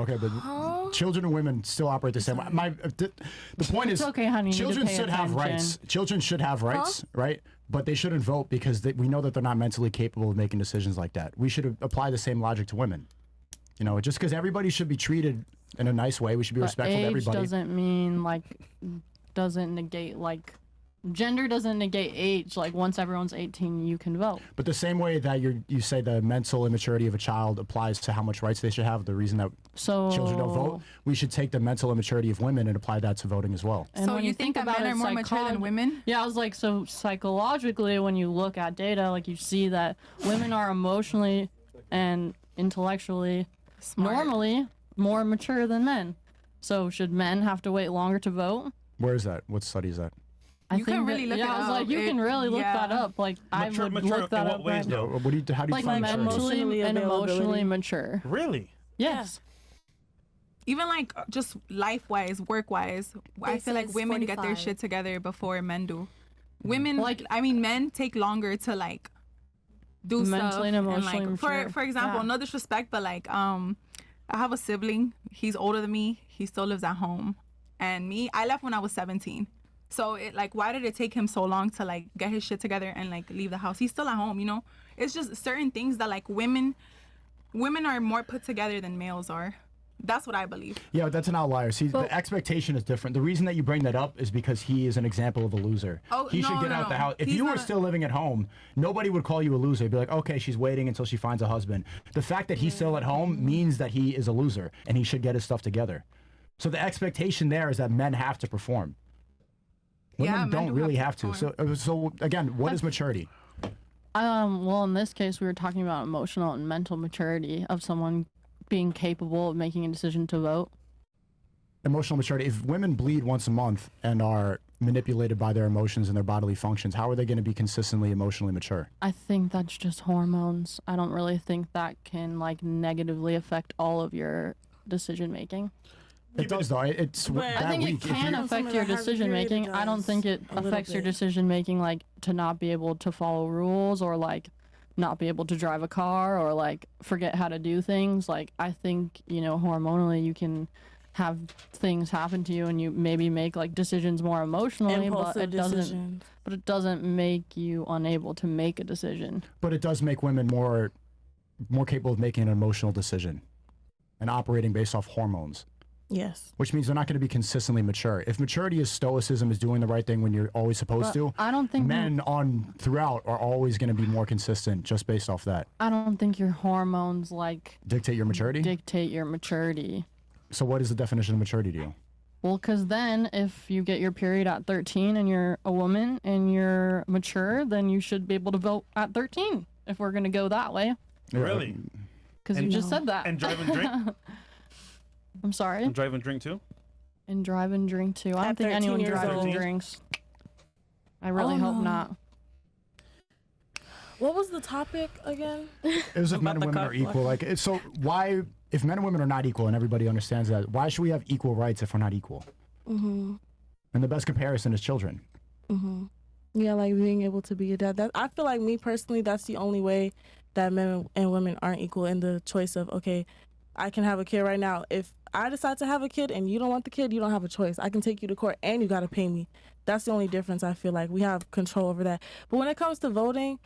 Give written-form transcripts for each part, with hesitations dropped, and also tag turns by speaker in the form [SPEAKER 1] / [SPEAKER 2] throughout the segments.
[SPEAKER 1] Okay, but children and women still operate the same way. The point is,
[SPEAKER 2] okay, honey.
[SPEAKER 1] Children should have rights. Children should have rights, right? But they shouldn't vote because we know that they're not mentally capable of making decisions like that. We should apply the same logic to women. You know, just because everybody should be treated in a nice way, we should be respectful to everybody.
[SPEAKER 2] Age doesn't mean doesn't negate gender doesn't negate age. Like once everyone's 18, you can vote. But
[SPEAKER 1] the same way that you say the mental immaturity of a child applies to how much rights they should have, the reason that children don't vote, we should take the mental immaturity of women and apply that to voting as well.
[SPEAKER 3] And so you think that men are more mature than women?
[SPEAKER 2] Yeah, I was like, so psychologically, when you look at data, like you see that women are emotionally and intellectually normally more mature than men. So should men have to wait longer to vote?
[SPEAKER 1] Where is that? What study is that?
[SPEAKER 3] You can really look it up.
[SPEAKER 2] Yeah, I was like, you can really look that up. Like, I would look that up.
[SPEAKER 1] Ways, though? How do you define
[SPEAKER 2] mentally and emotionally mature?
[SPEAKER 4] Really?
[SPEAKER 2] Yes.
[SPEAKER 3] Even like just life-wise, work-wise, I feel like women 45. Get their shit together before men do. Women, men take longer to like do
[SPEAKER 2] mentally
[SPEAKER 3] stuff
[SPEAKER 2] and emotionally mature.
[SPEAKER 3] For example, no disrespect, but like I have a sibling. He's older than me. He still lives at home, and me, I left when I was 17. So why did it take him so long to like get his shit together and like leave the house? He's still at home, you know? It's just certain things that like women are more put together than males are. That's what I believe.
[SPEAKER 1] Yeah, that's an outlier. See, the expectation is different. The reason that you bring that up is because he is an example of a loser. He should get out the house. If you were still living at home, nobody would call you a loser. They'd be like, okay, she's waiting until she finds a husband. The fact that he's still at home means that he is a loser and he should get his stuff together. So the expectation there is that men have to perform. Women don't really have to. So again, what is maturity?
[SPEAKER 2] Well, in this case, we were talking about emotional and mental maturity of someone being capable of making a decision to vote.
[SPEAKER 1] Emotional maturity. If women bleed once a month and are manipulated by their emotions and their bodily functions, how are they going to be consistently emotionally mature?
[SPEAKER 2] I think that's just hormones. I don't really think that can like negatively affect all of your decision making.
[SPEAKER 1] It does though.
[SPEAKER 2] I think it can affect your decision making. I don't think it affects your decision making like to not be able to follow rules or like not be able to drive a car or like forget how to do things. Like I think, hormonally you can have things happen to you and you maybe make like decisions more emotionally, but it doesn't make you unable to make a decision.
[SPEAKER 1] But it does make women more capable of making an emotional decision and operating based off hormones.
[SPEAKER 5] Yes.
[SPEAKER 1] Which means they're not going to be consistently mature. If maturity is stoicism, is doing the right thing when you're always supposed to,
[SPEAKER 2] I don't think
[SPEAKER 1] men throughout are always going to be more consistent just based off that.
[SPEAKER 2] I don't think your hormones
[SPEAKER 1] dictate your maturity. So what is the definition of maturity to you?
[SPEAKER 2] Well, because then if you get your period at 13 and you're a woman and you're mature, then you should be able to vote at 13 if we're going to go that way.
[SPEAKER 4] Really?
[SPEAKER 2] Because you just said that.
[SPEAKER 4] And drive and drink?
[SPEAKER 2] I'm sorry?
[SPEAKER 4] And drive and drink too?
[SPEAKER 2] And drive and drink too. I don't think anyone drives and drinks. I really hope not.
[SPEAKER 5] What was the topic again?
[SPEAKER 1] It was if men and women are equal. So why, if men and women are not equal and everybody understands that, why should we have equal rights if we're not equal?
[SPEAKER 5] Mm-hmm.
[SPEAKER 1] And the best comparison is children.
[SPEAKER 5] Mm-hmm. Yeah, like being able to be a dad. I feel like me personally, that's the only way that men and women aren't equal in the choice of, okay, I can have a kid right now. If I decide to have a kid and you don't want the kid, you don't have a choice. I can take you to court and you got to pay me. That's the only difference. I feel like we have control over that. But when it comes to voting,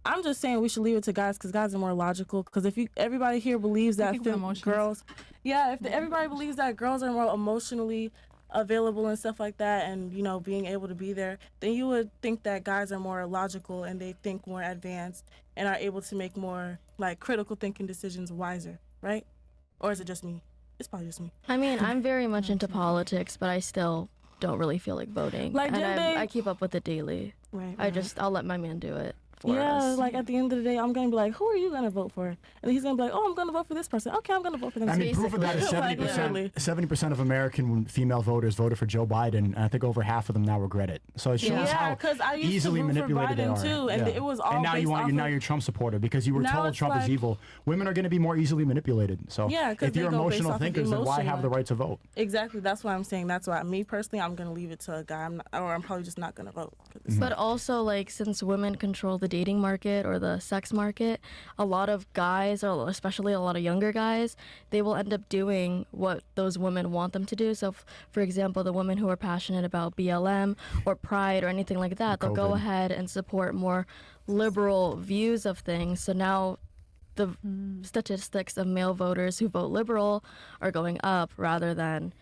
[SPEAKER 5] I'm just saying we should leave it to guys because guys are more logical. Because if everybody here believes that girls, everybody believes that girls are more emotionally available and stuff like that, and being able to be there, then you would think that guys are more logical and they think more advanced and are able to make more like critical thinking decisions wiser, right? Or is it just me? It's probably just me.
[SPEAKER 6] I mean, I'm very much into politics, but I still don't really feel like voting. I keep up with it daily.
[SPEAKER 5] Right.
[SPEAKER 6] I'll let my man do it for us.
[SPEAKER 5] Yeah, like at the end of the day, I'm going to be like, who are you going to vote for? And he's going to be like, oh, I'm going to vote for this person. Okay, I'm going to vote for them.
[SPEAKER 1] I mean, proof of that is 70% of American female voters voted for Joe Biden, and I think over half of them now regret it. So it shows how easily manipulated they are.
[SPEAKER 5] Too, and it was all
[SPEAKER 1] and now you're a Trump supporter because you were told Trump is evil. Women are going to be more easily manipulated. So if you're emotional thinkers, then why have the right to vote?
[SPEAKER 5] Exactly. That's why I'm saying. That's why me personally, I'm going to leave it to a guy, I'm probably just not going to vote.
[SPEAKER 6] But also, since women control the the dating market or the sex market, a lot of guys, or especially a lot of younger guys, they will end up doing what those women want them to do. So, for example, the women who are passionate about BLM or Pride or anything like that, they'll go ahead and support more liberal views of things. So now the statistics of male voters who vote liberal are going up rather than